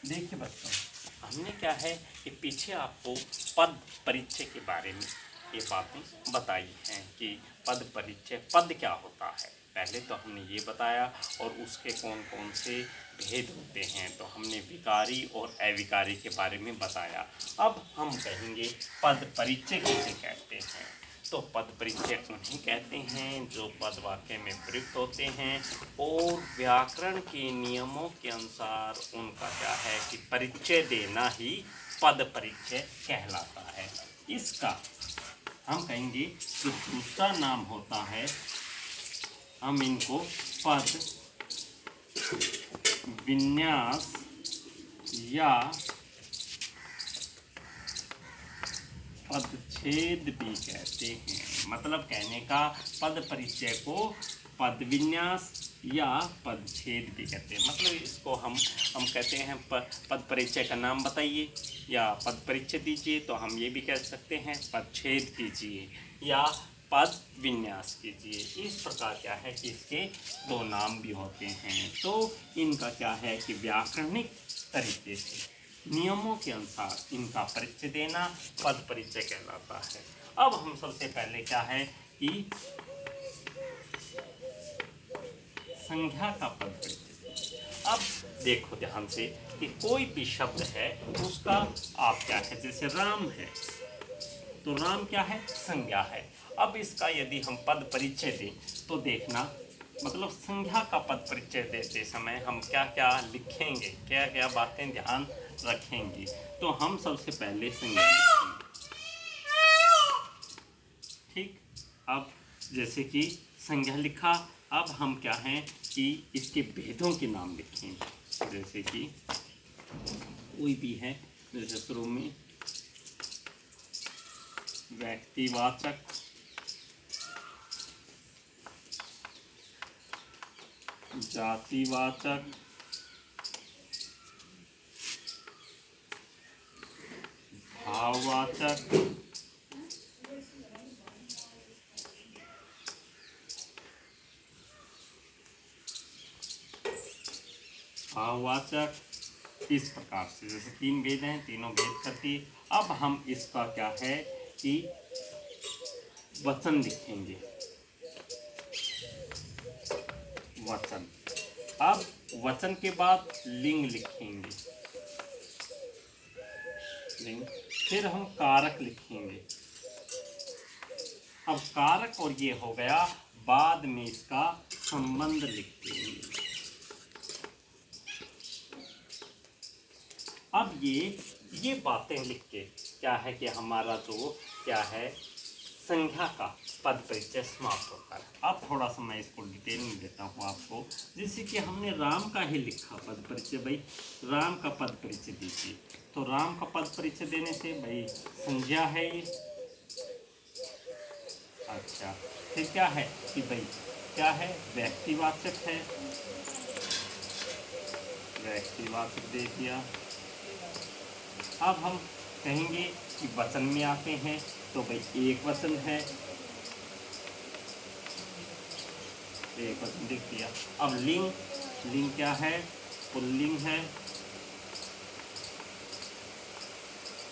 देखिए बच्चों, हमने क्या है कि पीछे आपको पद परिचय के बारे में ये बातें बताई हैं कि पद परिचय, पद क्या होता है। पहले तो हमने ये बताया और उसके कौन कौन से भेद होते हैं, तो हमने विकारी और अविकारी के बारे में बताया। अब हम कहेंगे पद परिचय किसे कहते हैं। तो पद परिचय उन्हें कहते हैं जो पद वाक्य में प्रयुक्त होते हैं और व्याकरण के नियमों के अनुसार उनका क्या है कि परिचय देना ही पद परिचय कहलाता है। इसका हम कहेंगे जो दूसरा नाम होता है, हम इनको पद विन्यास या पदच्छेद भी कहते हैं। मतलब कहने का पद परिचय को पद विन्यास या पदच्छेद भी कहते हैं। मतलब इसको हम कहते हैं पद परिचय का नाम बताइए या पद परिचय दीजिए, तो हम ये भी कह सकते हैं पदच्छेद कीजिए या पद विन्यास कीजिए। इस प्रकार क्या है कि इसके दो नाम भी होते हैं। तो इनका क्या है कि व्याकरणिक तरीके से नियमों के अनुसार इनका परिचय देना पद परिचय कहलाता है। अब हम सबसे पहले क्या है कि संज्ञा का पद परिचय। अब देखो ध्यान से कि कोई भी शब्द है उसका आप क्या है, जैसे राम है तो राम क्या है, संज्ञा है। अब इसका यदि हम पद परिचय दें तो देखना, मतलब संज्ञा का पद परिचय देते समय हम क्या क्या लिखेंगे, क्या क्या बातें ध्यान रखेंगे। तो हम सबसे पहले संज्ञा लिखेंगे। ठीक, अब जैसे कि संज्ञा लिखा, अब हम क्या हैं कि इसके भेदों के नाम लिखेंगे। जैसे कि कोई भी है, जैसे शुरू में व्यक्तिवाचक, जातिवाचक, भाववाचक, भाववाचक, इस प्रकार से जैसे तीन भेद हैं, तीनों भेद करती। अब हम इसका क्या है कि वचन लिखेंगे। वचन, अब वचन के बाद लिंग लिखेंगे, लिंग, फिर हम कारक लिखेंगे। अब कारक और ये हो गया, बाद में इसका संबंध लिखते हैं। अब ये बातें लिख के क्या है कि हमारा जो क्या है संज्ञा का पद परिचय समाप्त होता है। अब थोड़ा सा मैं इसको डिटेल में देता हूँ आपको। जैसे कि हमने राम का ही लिखा पद परिचय, भाई राम का पद परिचय दीजिए। तो राम का पद परिचय देने से भाई संज्ञा है ये। अच्छा, फिर क्या है कि भाई क्या है, व्यक्तिवाचक है, व्यक्तिवाचक दे दिया। अब हम कहेंगे कि वचन में आते हैं, तो भाई एक वचन है, एक वचन लिख दिया। अब लिंग, लिंग क्या है, पुल्लिंग है,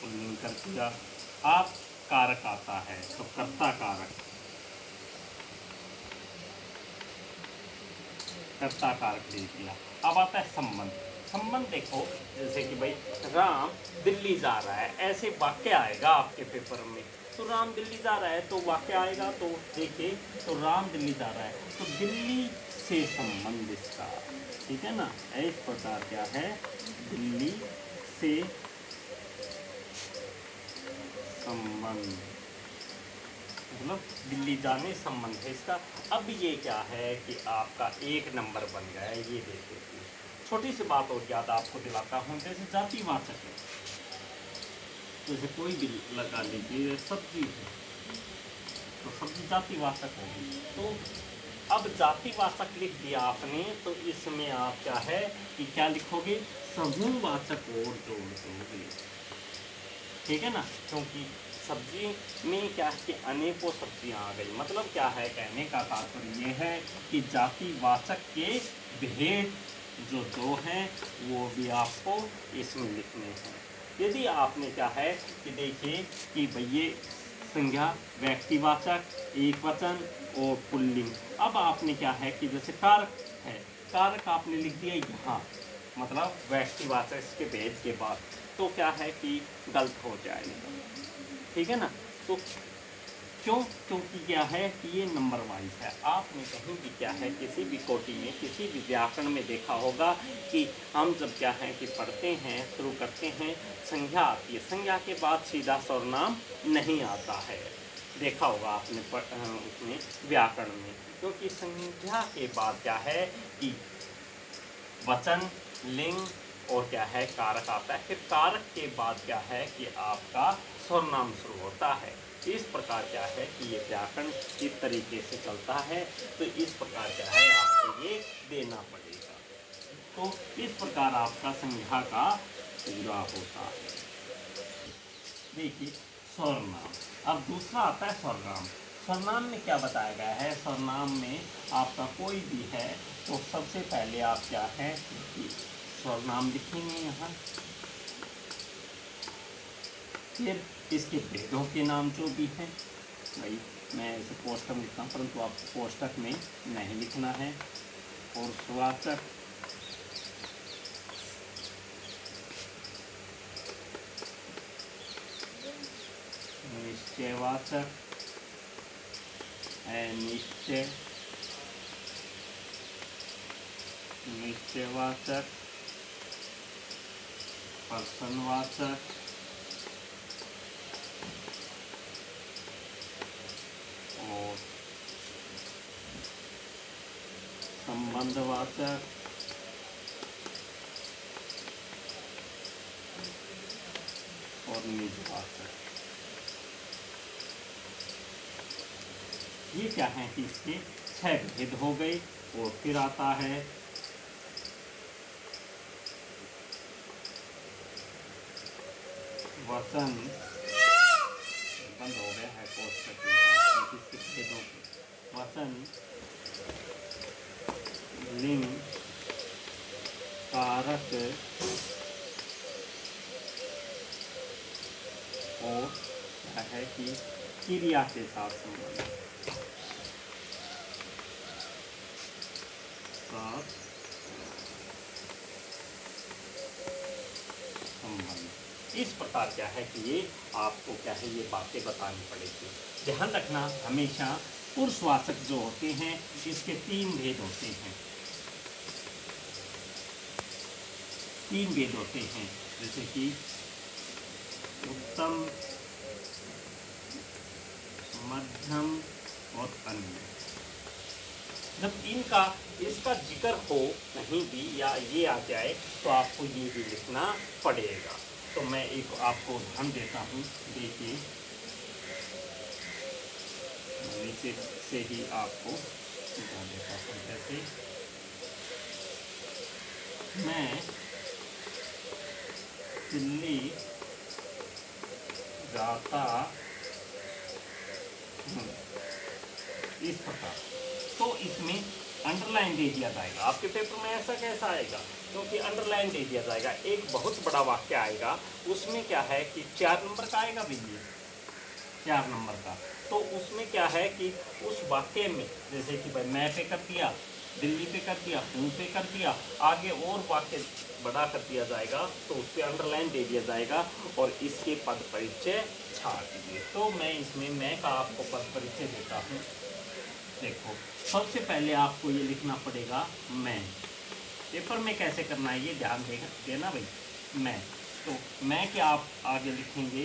पुल्लिंग कर दिया। अब कारक आता है, तो कर्ता कारक, कर्ता कारक दे दिया। अब आता है संबंध। संबंध देखो, जैसे कि भाई राम दिल्ली जा रहा है, ऐसे वाक्य आएगा आपके पेपर में। तो राम दिल्ली जा रहा है तो वाक्य आएगा, तो देखिए तो राम दिल्ली जा रहा है तो दिल्ली से संबंध इसका, ठीक है ना। इस प्रकार क्या है, दिल्ली से संबंध, मतलब दिल्ली जाने संबंध है इसका। अब ये क्या है कि आपका एक नंबर बन गया है, ये देखिए। छोटी सी बात और याद आपको दिलाता हूँ, जैसे जातिवाचक है, जैसे कोई भी लगा लीजिए, सब्जी है तो सब्जी जातिवाचक होगी। तो अब जातिवाचक लिख दिया आपने, तो इसमें आप क्या है कि क्या लिखोगे, समूहवाचक और जोड़ दोगे, ठीक है ना। क्योंकि सब्जी में क्या है कि अनेकों सब्जियां आ गई। मतलब क्या है, कहने का तात्पर्य ये है कि जातिवाचक के भेद जो दो हैं वो भी आपको इसमें लिखने हैं। यदि आपने क्या है कि देखिए कि भाई ये संज्ञा, व्यक्तिवाचक, एकवचन और पुल्लिंग। अब आपने क्या है कि जैसे कारक है, कारक आपने लिख दिया यहाँ, मतलब व्यक्तिवाचक इसके भेद के बाद, तो क्या है कि गलत हो जाएगा, ठीक है ना। तो क्यों? क्योंकि क्या है कि ये नंबर वाइज है। आपने कहीं भी क्या है किसी भी कोटि में, किसी भी व्याकरण में देखा होगा कि हम जब क्या है कि पढ़ते हैं, शुरू करते हैं, संज्ञा आती है, संज्ञा के बाद सीधा सर्वनाम नहीं आता है। देखा होगा आपने उसमें व्याकरण में, क्योंकि संज्ञा के बाद क्या है कि वचन, लिंग और क्या है कारक आता है। फिर कारक के बाद क्या है कि आपका सर्वनाम शुरू होता है। इस प्रकार क्या है कि ये व्याकरण इस तरीके से चलता है। तो इस प्रकार क्या है आपको ये देना पड़ेगा। तो इस प्रकार आपका संज्ञा का पूरा होता है। देखिए सर्वनाम। अब दूसरा आता है सर्वनाम। सर्वनाम में क्या बताया गया है? सर्वनाम में आपका कोई भी है तो सबसे पहले आप क्या है कि सर्वनाम लिखेंगे यहाँ, फिर इसके भेदों के नाम जो भी हैं, भाई मैं इसे कोष्टक में लिखता हूँ परंतु आपको कोष्टक में नहीं लिखना है। और सुवाचक, निश्चयवाचक, अनिश्चय, निश्चयवाचक, प्रश्नवाचक और संबंधवाचक और निजवाचक। ये क्या है कि इसके 6 भेद हो गए। और फिर आता है वचन, बंद हो गया है कोष्टक में, वचन, लिंग, कारक और क्या है कि क्रिया के साथ संबंध, इस प्रकार क्या है कि ये आपको क्या है ये बातें बतानी पड़ेगी। ध्यान रखना हमेशा पुरुषवाचक जो होते हैं इसके 3 भेद होते हैं। 3 भेद होते हैं, जैसे कि उत्तम, मध्यम और अन्य। जब इसका जिक्र हो कहीं भी या ये आ जाए तो आपको ये भी लिखना पड़ेगा। तो मैं एक आपको उदाहरण देता हूँ, देखिए नीचे से ही आपको बता देता हूँ। जैसे मैं दिल्ली जाता हूँ, इस प्रकार। तो इसमें अंडरलाइन दे दिया जाएगा। आपके पेपर में ऐसा कैसा आएगा? क्योंकि अंडरलाइन दे दिया जाएगा। एक बहुत बड़ा वाक्य आएगा, उसमें क्या है कि 4 नंबर का आएगा भैया, 4 नंबर का। तो उसमें क्या है कि उस वाक्य में जैसे कि भाई मैं पे कर दिया, दिल्ली पे कर दिया, हूँ पे कर दिया, आगे और वाक्य बड़ा कर दिया जाएगा तो उस पर अंडरलाइन दे दिया जाएगा और इसके पद परिचय छाड़ दीजिए। तो मैं इसमें मैं का आपको पद परिचय देता हूँ। देखो सबसे पहले आपको ये लिखना पड़ेगा मैं। पेपर में कैसे करना है ये ध्यान देना भाई। मैं, तो मैं क्या आप आगे लिखेंगे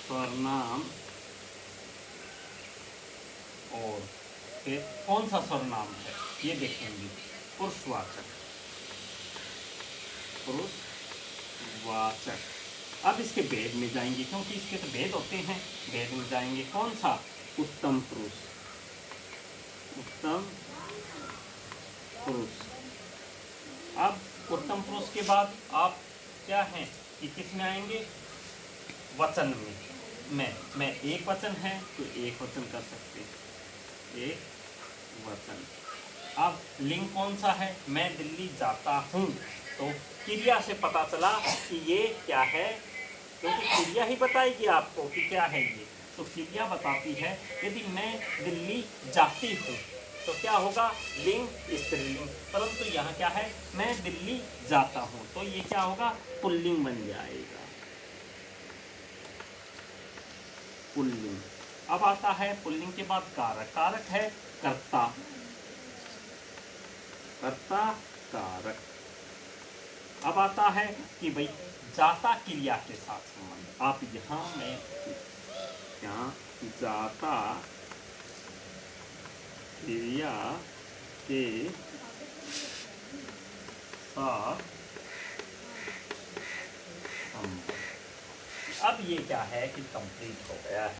सर्वनाम और फिर कौन सा सर्वनाम है ये देखेंगे, पुरुषवाचक, पुरुषवाचक। अब इसके भेद में जाएंगे क्योंकि इसके तो भेद होते हैं। भेद में जाएंगे कौन सा? उत्तम पुरुष, उत्तम पुरुष। अब उत्तम पुरुष के बाद आप क्या हैं कि किस में आएंगे? वचन में। मैं एक वचन है तो एक वचन कर सकते, एक वचन। अब लिंग कौन सा है, मैं दिल्ली जाता हूँ, तो क्रिया से पता चला कि ये क्या है, क्योंकि क्रिया ही बताएगी आपको कि क्या है ये। तो क्रिया बताती है यदि मैं दिल्ली जाती हूँ तो क्या होगा, लिंग स्त्रीलिंग। परंतु यहाँ क्या है, मैं दिल्ली जाता हूँ, तो ये क्या होगा, पुल्लिंग बन जाएगा, पुल्लिंग। अब आता है पुल्लिंग के बाद कारक, कारक है कर्ता, कर्ता कारक। अब आता है कि भाई जाता क्रिया के साथ संबंध, आप यहाँ में यहाँ जाता क्रिया के साथ संबंध। अब ये क्या है कि कंप्लीट हो गया है।